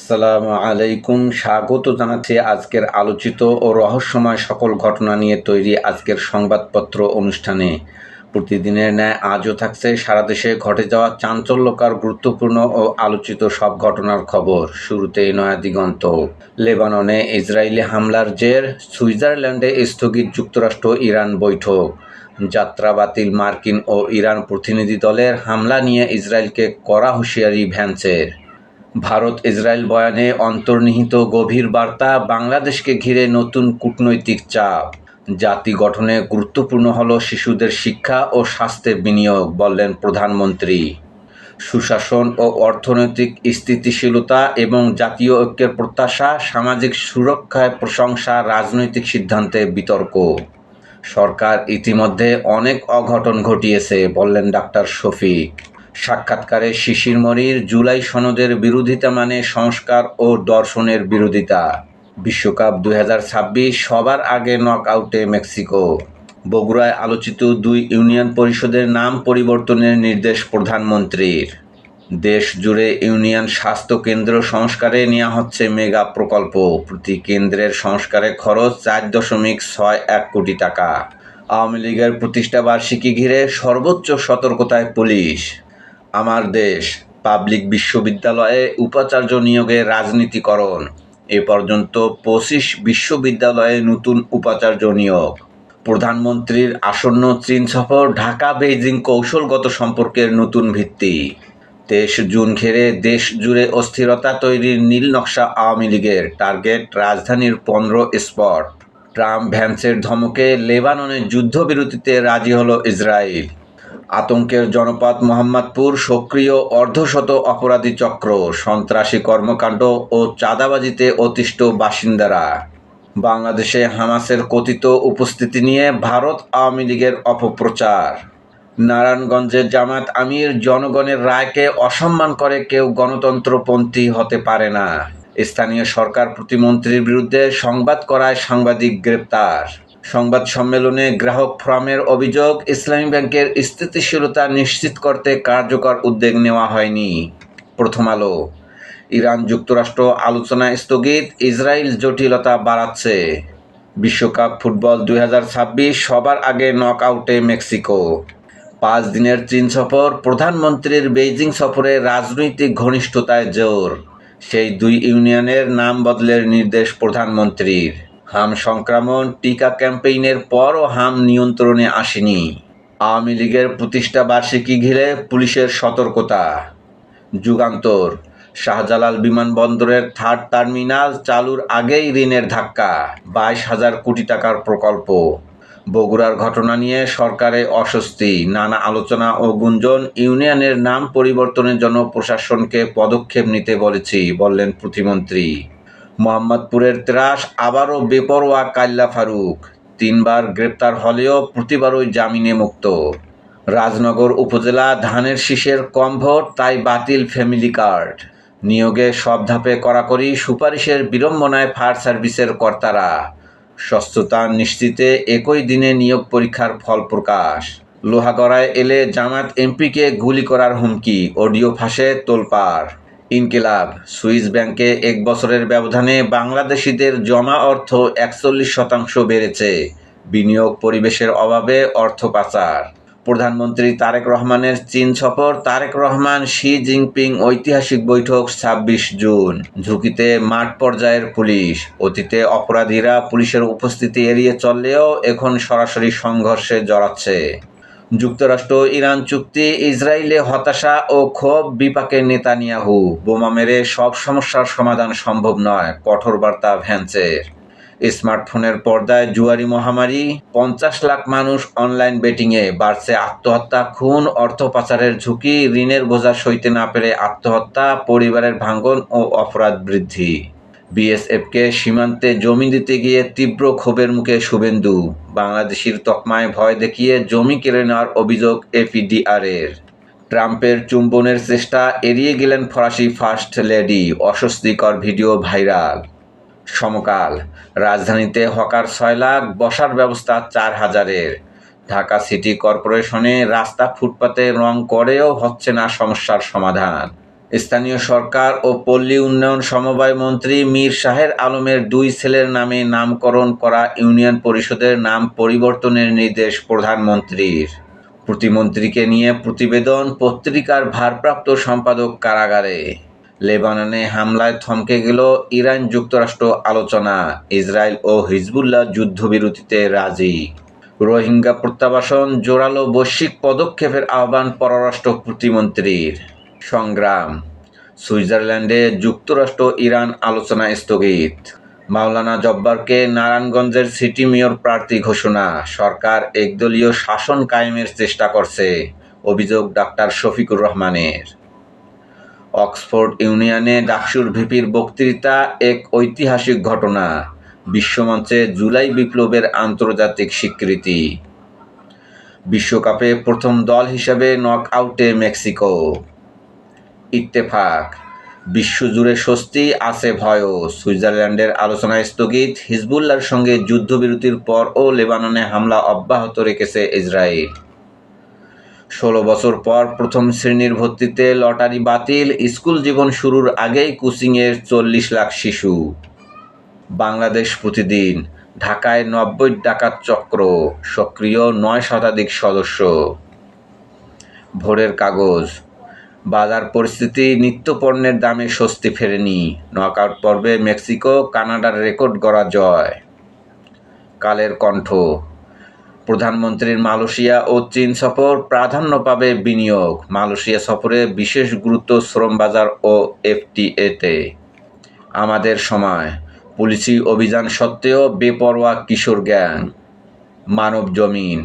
আসসালামু আলাইকুম, স্বাগত জানাচ্ছি আজকের আলোচিত ও রহস্যময় সকল ঘটনা নিয়ে তৈরি আজকের সংবাদপত্র অনুষ্ঠানে। প্রতিদিনের ন্যায় আজও থাকছে সারা দেশে ঘটে যাওয়া চাঞ্চল্যকর, গুরুত্বপূর্ণ ও আলোচিত সব ঘটনার খবর। শুরুতেই নয়াদিগন্ত। লেবাননে ইসরায়েলি হামলার জের, সুইজারল্যান্ডে স্থগিত যুক্তরাষ্ট্র ইরান বৈঠক। যাত্রা বাতিল মার্কিন ও ইরান প্রতিনিধি দলের, হামলা নিয়ে ইসরায়েলকে কড়া হুঁশিয়ারি ভ্যান্সের। ভারত ইসরায়েল বয়ানে অন্তর্নিহিত গভীর বার্তা, বাংলাদেশকে ঘিরে নতুন কূটনৈতিক চাপ। জাতি গঠনে গুরুত্বপূর্ণ হল শিশুদের শিক্ষা ও স্বাস্থ্যে বিনিয়োগ, বললেন প্রধানমন্ত্রী। সুশাসন ও অর্থনৈতিক স্থিতিশীলতা এবং জাতীয় ঐক্যের প্রত্যাশা, সামাজিক সুরক্ষায় প্রশংসা, রাজনৈতিক সিদ্ধান্তে বিতর্ক। সরকার ইতিমধ্যে অনেক অঘটন ঘটিয়েছে, বললেন ডাক্তার শফিক। সাক্ষাৎকারে শিশির মনির, জুলাই সনদের বিরোধিতা মানে সংস্কার ও দর্শনের বিরোধিতা। বিশ্বকাপ 2026 সবার আগে নকআউটে মেক্সিকো। বগুড়ায় আলোচিত 2 ইউনিয়ন পরিষদের নাম পরিবর্তনের নির্দেশ প্রধানমন্ত্রীর। দেশ জুড়ে ইউনিয়ন স্বাস্থ্য কেন্দ্র সংস্কারে নেওয়া হচ্ছে মেগা প্রকল্প। প্রতি কেন্দ্রের সংস্কারে খরচ 4.61 কোটি টাকা। আওয়ামী লীগের প্রতিষ্ঠা বার্ষিকী ঘিরে সর্বোচ্চ সতর্কতায় পুলিশ। আমার দেশ, পাবলিক বিশ্ববিদ্যালয়ে উপাচার্য নিয়োগে রাজনীতিকরণ। এ পর্যন্ত 25 বিশ্ববিদ্যালয়ে নতুন উপাচার্য নিয়োগ। প্রধানমন্ত্রীর আসন্ন চীন সফর, ঢাকা বেইজিং কৌশলগত সম্পর্কের নতুন ভিত্তি। 23 জুন ঘিরে দেশ জুড়ে অস্থিরতা তৈরির নীল নকশা আওয়ামী লীগের, টার্গেট রাজধানীর 15 স্পট। ট্রাম্প ভ্যান্সের ধমকে লেবাননে যুদ্ধবিরতিতে রাজি হল ইসরায়েল। আতঙ্কের জনপদ মোহাম্মদপুর, সক্রিয় অর্ধশত অপরাধী চক্র, সন্ত্রাসী কর্মকাণ্ড ও চাঁদাবাজিতে অতিষ্ঠ বাসিন্দারা। বাংলাদেশে হামাসের কথিত উপস্থিতি নিয়ে ভারত আওয়ামী লীগের অপপ্রচার। নারায়ণগঞ্জের জামাত আমির, জনগণের রায়কে অসম্মান করে কেউ গণতন্ত্রপন্থী হতে পারে না। স্থানীয় সরকার প্রতিমন্ত্রীর বিরুদ্ধে সংবাদ করায় সাংবাদিক গ্রেপ্তার। সংবাদ সম্মেলনে গ্রাহক ফোরামের অভিযোগ, ইসলামী ব্যাংকের স্থিতিশীলতা নিশ্চিত করতে কার্যকর উদ্যোগ নেওয়া হয়নি। প্রথম আলো। ইরান যুক্তরাষ্ট্র আলোচনা স্থগিত, ইসরায়েল জটিলতা বাড়াচ্ছে। বিশ্বকাপ ফুটবল 2026 সবার আগে নকআউটে মেক্সিকো। 5 দিনের চীন সফর, প্রধানমন্ত্রীর বেইজিং সফরে রাজনৈতিক ঘনিষ্ঠতায় জোর। সেই 2 ইউনিয়নের নাম বদলের নির্দেশ প্রধানমন্ত্রীর। হাম সংক্রমণ, টিকা ক্যাম্পেইনের পরও হাম নিয়ন্ত্রণে আসেনি। আওয়ামী লীগের প্রতিষ্ঠা বার্ষিকী ঘিরে পুলিশের সতর্কতা। যুগান্তর। শাহজালাল বিমানবন্দরের 3rd টার্মিনাল চালুর আগেই ঋণের ধাক্কা, 22,000 কোটি টাকার প্রকল্প। বগুড়ার ঘটনা নিয়ে সরকারে অস্বস্তি, নানা আলোচনা ও গুঞ্জন। ইউনিয়নের নাম পরিবর্তনের জন্য প্রশাসনকে পদক্ষেপ নিতে বলেছি, বললেন প্রতিমন্ত্রী। মোহাম্মদপুরের ত্রাস, আবারও বেপরোয়া কাল্লা ফারুক। 3 বার গ্রেপ্তার হলেও প্রতিবারই জামিনে মুক্ত। রাজনগর উপজেলা, ধানের শীষের কম ভোট, তাই বাতিল ফ্যামিলি কার্ড। নিয়োগে সব ধাপে কড়াকড়ি, সুপারিশের বিড়ম্বনায় ফায়ার সার্ভিসের কর্তারা। স্বচ্ছতা নিশ্চিতে একই দিনে নিয়োগ পরীক্ষার ফল প্রকাশ। লোহাগড়ায় এলে জামাত এমপিকে গুলি করার হুমকি, অডিও ফাঁসে তোলপাড়। ইনকিলাব। সুইস ব্যাংকে 1 বছরের ব্যবধানে বাংলাদেশিদের জমা অর্থ 41% বেড়েছে। বিনিয়োগ পরিবেশের অভাবে অর্থ পাচার। প্রধানমন্ত্রী তারেক রহমানের চীন সফর, তারেক রহমান শি জিনপিং ঐতিহাসিক বৈঠক 26 জুন। ঝুঁকিতে মাঠ পর্যায়ের পুলিশ। অতীতে অপরাধীরা পুলিশের উপস্থিতি এড়িয়ে চললেও এখন সরাসরি সংঘর্ষে জড়াচ্ছে। যুক্তরাষ্ট্র ইরান চুক্তি, ইসরায়েলে হতাশা ও ক্ষোভ বিপাকে নেতানিয়াহু। বোমা মেরে সব সমস্যার সমাধান সম্ভব নয়, কঠোর বার্তা ভ্যান্সের। স্মার্টফোনের পর্দায় জুয়ারি মহামারী, 50 লাখ মানুষ অনলাইন বেটিংয়ে, বাড়ছে আত্মহত্যা, খুন, অর্থ পাচারের ঝুঁকি। ঋণের বোঝা সইতে না পেরে আত্মহত্যা, পরিবারের ভাঙন ও অপরাধ বৃদ্ধি। বিএসএফকে সীমান্তে জমি দিতে গিয়ে তীব্র ক্ষোভের মুখে শুভেন্দু। বাংলাদেশির তকমায় ভয় দেখিয়ে জমি কেড়ে নেওয়ার অভিযোগ এপিডিআরের। ট্রাম্পের চুম্বনের চেষ্টা, এড়িয়ে গেলেন ফরাসি ফার্স্ট লেডি। অস্বস্তিকর ভিডিও ভাইরাল। সমকাল। রাজধানীতে হকার 6 লাখ, বসার ব্যবস্থা 4,000-এর। ঢাকা সিটি কর্পোরেশনে রাস্তা ফুটপাতে রং করেও হচ্ছে না সমস্যার সমাধান। স্থানীয় সরকার ও পল্লী উন্নয়ন সমবায় মন্ত্রী মীর শাহের আলমের 2 ছেলের নামে নামকরণ করা ইউনিয়ন পরিষদের নাম পরিবর্তনের নির্দেশ প্রধানমন্ত্রীর। প্রতিমন্ত্রীকে নিয়ে প্রতিবেদন, পত্রিকার ভারপ্রাপ্ত সম্পাদক কারাগারে। লেবাননে হামলায় থমকে গেল ইরান যুক্তরাষ্ট্র আলোচনা, ইসরায়েল ও হিজবুল্লাহ যুদ্ধবিরতিতে রাজি। রোহিঙ্গা প্রত্যাবাসন, জোরালো বৈশ্বিক পদক্ষেপের আহ্বান পররাষ্ট্র প্রতিমন্ত্রীর। সংগ্রাম, সুইজারল্যান্ডে যুক্তরাষ্ট্র ইরান আলোচনা স্থগিত। মাওলানা জব্বারকে নারায়ণগঞ্জের সিটি মেয়র প্রার্থী ঘোষণা, সরকার একদলীয় শাসন কায়েমের চেষ্টা করছে, অভিযোগ ডাক্তার শফিকুর রহমানের। অক্সফোর্ড ইউনিয়নে ডাকসুর ভিপির বক্তৃতা এক ঐতিহাসিক ঘটনা, বিশ্বমঞ্চে জুলাই বিপ্লবের আন্তর্জাতিক স্বীকৃতি। বিশ্বকাপে প্রথম দল হিসেবে নকআউটে মেক্সিকো। ইত্তেফাক, বিশ্বজুড়ে স্বস্তি, আছে ভয়ও, সুইজারল্যান্ডের আলোচনা স্থগিত, হিজবুল্লাহর সঙ্গে যুদ্ধবিরতির পরও লেবাননে হামলা অব্যাহত রেখেছে ইসরায়েল। 16 বছর পর প্রথম শ্রেণীর ভর্তিতে লটারি বাতিল, স্কুল জীবন শুরুর আগেই কোচিংয়ের 40 লাখ শিশু। বাংলাদেশ প্রতিদিন, ঢাকায় 90 ডাকাত চক্র, সক্রিয় 9 শতাধিক সদস্য। ভোরের কাগজ, বাজার পরিস্থিতি, নিত্যপণ্যের দামে স্বস্তি ফেরেনি, নকআউট পর্বে মেক্সিকো, কানাডার রেকর্ড গড়া জয়। কালের কণ্ঠ, প্রধানমন্ত্রীর মালয়েশিয়া ও চীন সফর, প্রাধান্য পাবে বিনিয়োগ, মালয়েশিয়া সফরে বিশেষ গুরুত্ব শ্রম বাজার ও এফটিএতে। আমাদের সময়, পুলিশি অভিযান সত্ত্বেও বেপরোয়া কিশোর গ্যাং। মানব জমিন,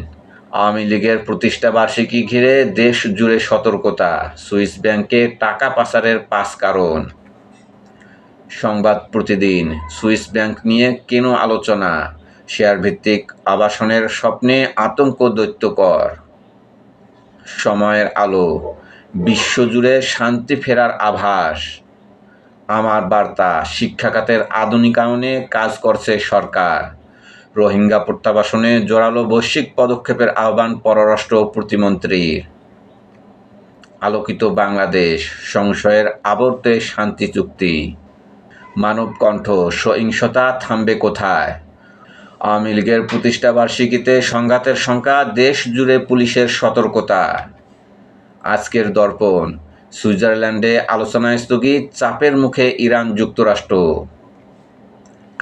আওয়ামী লীগের প্রতিষ্ঠা বার্ষিকী ঘিরে দেশ জুড়ে সতর্কতা, সুইস ব্যাংকে টাকা পাচারের 5 কারণ। সংবাদ প্রতিদিন, সুইস ব্যাংক নিয়ে কেন আলোচনা, শেয়ার ভিত্তিক আবাসনের স্বপ্নে আতঙ্ক দৈত্যকর। সময়ের আলো, বিশ্বজুড়ে শান্তি ফেরার আভাস। আমার বার্তা, শিক্ষা খাতের আধুনিকায়নে কাজ করছে সরকার। রোহিঙ্গা প্রত্যাবাসনে জোরালো বৈশ্বিক পদক্ষেপের আহ্বান পররাষ্ট্র প্রতিমন্ত্রীর। আলোকিত বাংলাদেশ, সংশয়ের আবর্তে শান্তি চুক্তি। মানব কণ্ঠ, সহিংসতা থামবে কোথায়। আওয়ামী লীগের প্রতিষ্ঠা বার্ষিকীতে সংঘাতের শঙ্কা, দেশ জুড়ে পুলিশের সতর্কতা। আজকের দর্পণ, সুইজারল্যান্ডে আলোচনা স্থগিত, চাপের মুখে ইরান যুক্তরাষ্ট্র।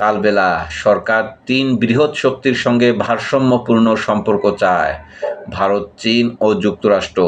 কালবেলা, সরকার 3 বৃহৎ শক্তির সঙ্গে ভারসাম্যপূর্ণ সম্পর্ক চায়, ভারত, চীন ও যুক্তরাষ্ট্র।